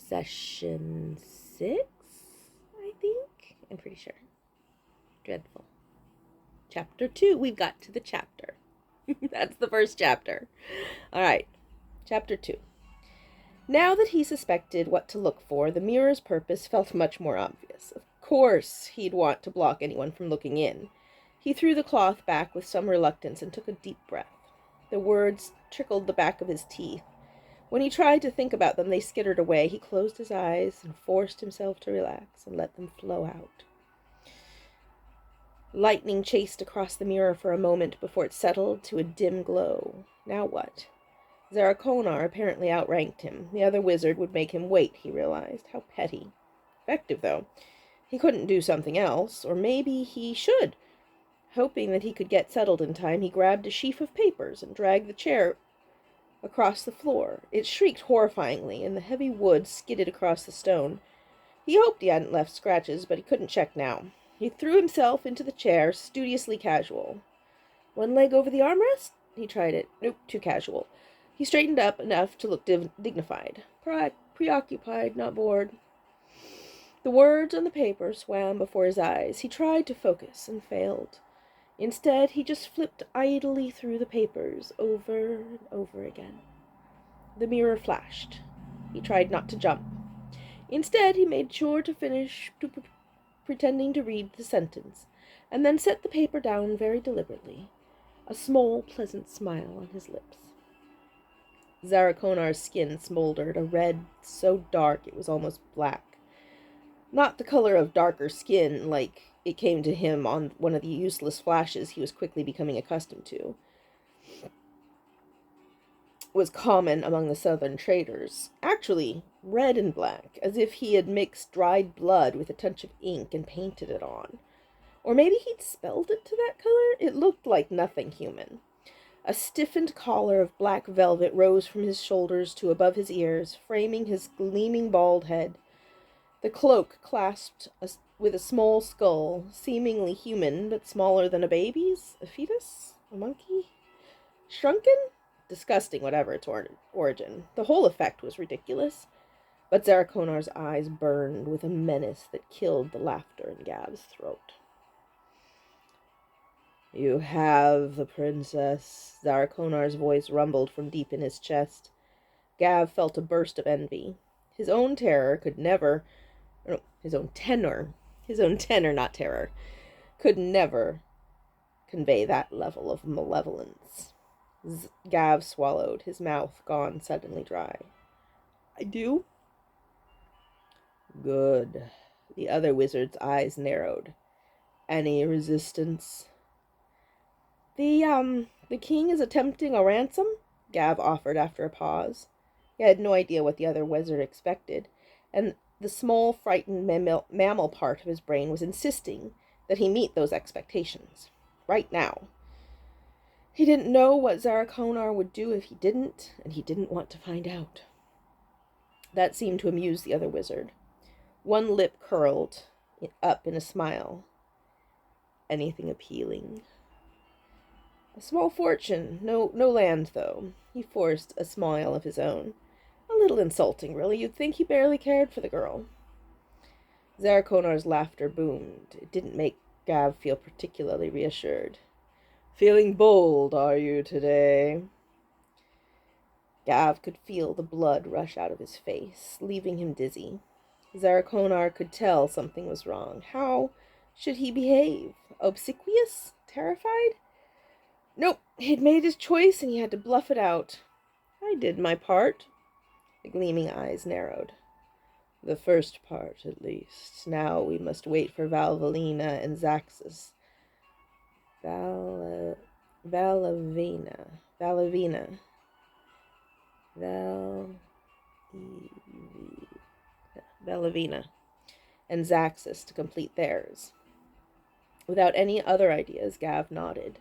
Session 6, I think. I'm pretty sure. Dreadful. Chapter 2. We've got to the chapter. That's the first chapter. All right. Chapter 2. Now that he suspected what to look for, the mirror's purpose felt much more obvious. Of course he'd want to block anyone from looking in. He threw the cloth back with some reluctance and took a deep breath. The words trickled the back of his teeth. When he tried to think about them, they skittered away. He closed his eyes and forced himself to relax and let them flow out. Lightning chased across the mirror for a moment before it settled to a dim glow. Now what? Zarakonar apparently outranked him. The other wizard would make him wait, he realized. How petty. Effective, though. He couldn't do something else, or maybe he should. Hoping that he could get settled in time, he grabbed a sheaf of papers and dragged the chair across the floor. It shrieked horrifyingly, and the heavy wood skidded across the stone. He hoped he hadn't left scratches, but he couldn't check now. He threw himself into the chair, studiously casual. One leg over the armrest? He tried it. Nope, too casual. He straightened up enough to look dignified. Preoccupied, not bored. The words on the paper swam before his eyes. He tried to focus and failed. Instead, he just flipped idly through the papers over and over again. The mirror flashed. He tried not to jump. Instead, he made sure to finish pretending to read the sentence, and then set the paper down very deliberately, a small, pleasant smile on his lips. Zarakonar's skin smoldered, a red so dark it was almost black. Not the color of darker skin like it came to him on one of the useless flashes he was quickly becoming accustomed to. Was common among the southern traders. Actually, red and black, as if he had mixed dried blood with a touch of ink and painted it on. Or maybe he'd spelled it to that color? It looked like nothing human. A stiffened collar of black velvet rose from his shoulders to above his ears, framing his gleaming bald head. The cloak clasped with a small skull, seemingly human, but smaller than a baby's? A fetus? A monkey? Shrunken? Disgusting, whatever its origin. The whole effect was ridiculous, but Zarakonar's eyes burned with a menace that killed the laughter in Gav's throat. "You have the princess," Zarakonar's voice rumbled from deep in his chest. Gav felt a burst of envy. His own tenor, not terror, could never convey that level of malevolence. Gav swallowed, his mouth gone suddenly dry. "I do?" "Good." The other wizard's eyes narrowed. "Any resistance?" The king is attempting a ransom?" Gav offered after a pause. He had no idea what the other wizard expected, and the small, frightened mammal part of his brain was insisting that he meet those expectations. Right now. He didn't know what Zarakonar would do if he didn't, and he didn't want to find out. That seemed to amuse the other wizard. One lip curled up in a smile. "Anything appealing?" "A small fortune. No land, though." He forced a smile of his own. A little insulting, really. You'd think he barely cared for the girl. Zarakonar's laughter boomed. It didn't make Gav feel particularly reassured. "Feeling bold, are you, today?" Gav could feel the blood rush out of his face, leaving him dizzy. Zarakonar could tell something was wrong. How should he behave? Obsequious? Terrified? Nope, he'd made his choice and he had to bluff it out. "I did my part." The gleaming eyes narrowed. "The first part, at least. Now we must wait for Valvalina and Zaxus. Valavina. And Zaxus to complete theirs." Without any other ideas, Gav nodded.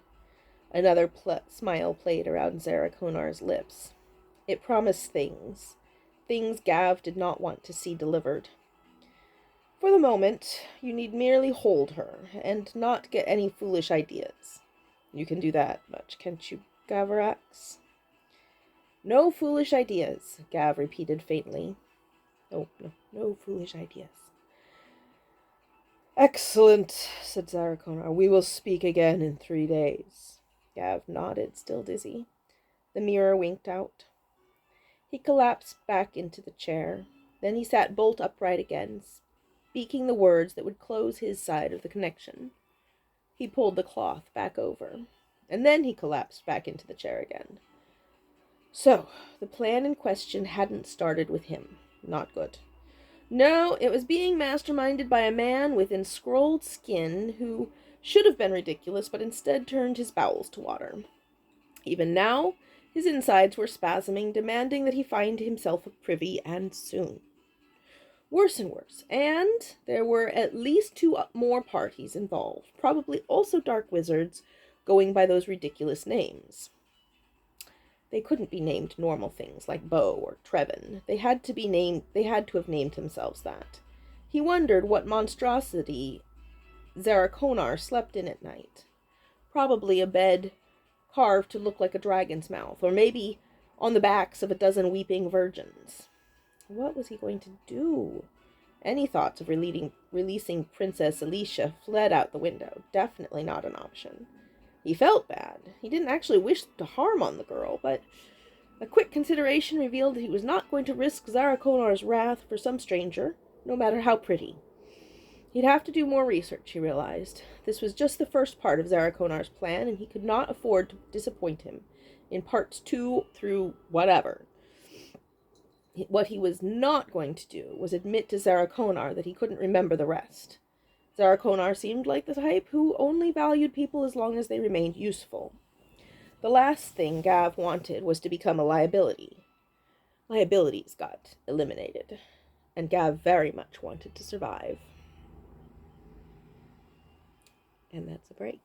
Another smile played around Zarakonar's lips. It promised things Gav did not want to see delivered. "For the moment, you need merely hold her, and not get any foolish ideas. You can do that much, can't you, Gavarax?" "No foolish ideas," Gav repeated faintly. Oh, no, no foolish ideas. Excellent, said Zarakonar. We will speak again in 3 days. Gav nodded, still dizzy. The mirror winked out. He collapsed back into the chair. Then he sat bolt upright again, speaking the words that would close his side of the connection. He pulled the cloth back over, and then he collapsed back into the chair again. So, the plan in question hadn't started with him. Not good. No, it was being masterminded by a man with enscrolled skin who should have been ridiculous, but instead turned his bowels to water. Even now, his insides were spasming, demanding that he find himself a privy, and soon. Worse and worse, and there were at least 2 more parties involved, probably also dark wizards, going by those ridiculous names. They couldn't be named normal things like Bo or Trevin. They had to have named themselves that. He wondered what monstrosity Zarakonar slept in at night. Probably a bed carved to look like a dragon's mouth, or maybe on the backs of a dozen weeping virgins. What was he going to do? Any thoughts of releasing Princess Alicia fled out the window. Definitely not an option. He felt bad. He didn't actually wish to harm on the girl, but a quick consideration revealed that he was not going to risk Zarakonar's wrath for some stranger, no matter how pretty. He'd have to do more research, he realized. This was just the first part of Zarakonar's plan, and he could not afford to disappoint him in parts 2 through whatever. What he was not going to do was admit to Zarakonar that he couldn't remember the rest. Zarakonar seemed like the type who only valued people as long as they remained useful. The last thing Gav wanted was to become a liability. Liabilities got eliminated, and Gav very much wanted to survive. And that's a break.